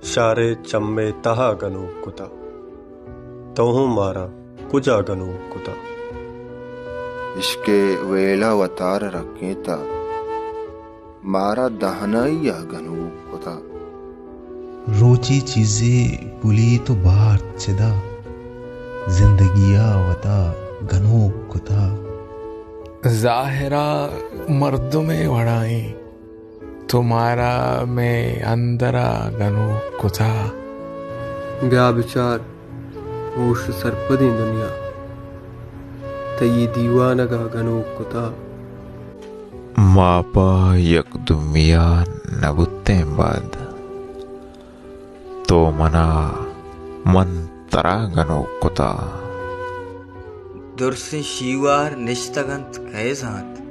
शारे चम्मे तहा गनु कुता तोहू मारा कुजा गनु कुता इसके वेला वतार रखेता मारा दहनाइया गनु कुता रोची चीजें पुली तो बाहर चिदा जिंदगिया वता गनु कुता जाहिरा मर्दों में वड़ाई तुम्हारा में अंदरा गनु कुता ब्या विचार होश सरपदी दुनिया तई दीवानगा गनु कुता मापा यकदुमिया नबुत्ते बाद तो मना मन तरा गनु कुता दुर्से शीवार निश्तगंत कहे साथ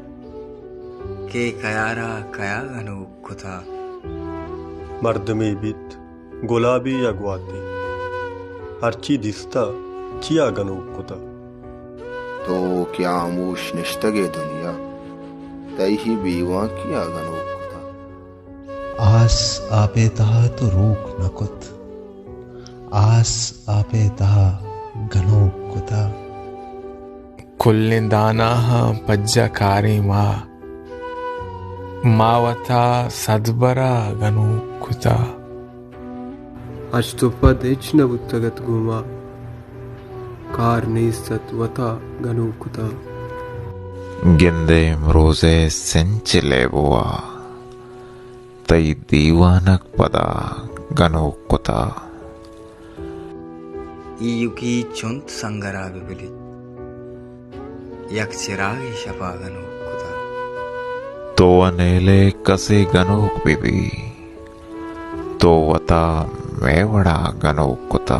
के कयारा कया गनु कुता मर्द में बीत गुलाबी अगवाती हरची दिस्ता चिया गनु कुता तो क्या आमोश निश्तगे दुनिया तई ही बीवा किया गनु कुता आस आपे तहा तो रोक न कुत आस आपे तहा गनु कुता कुल्लिंदाना पज्जा कारी मावता सद्बरा गनु कुता आज तो पद इचन बुत्तगत गुमा कार नीसत वता गनु कुता गिंदे रोजे सेंचिले बुआ तई दीवानक पदा गनु कुता युकी चुंत संगरा बिबिली यक चिरागी शपा गनु कुता तो अनेले कसे गनोक बिबी तो वता मेवड़ा गनो कुता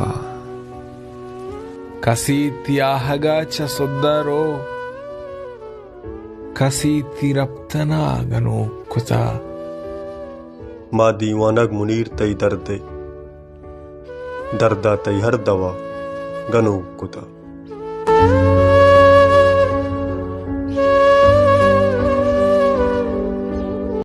कसी त्याहगा च सुद्दरो कसी तिरप्तना गनु कुता माँ दीवानग मुनीर तई दर्दे दर्दा तई हर दवा गनु कुता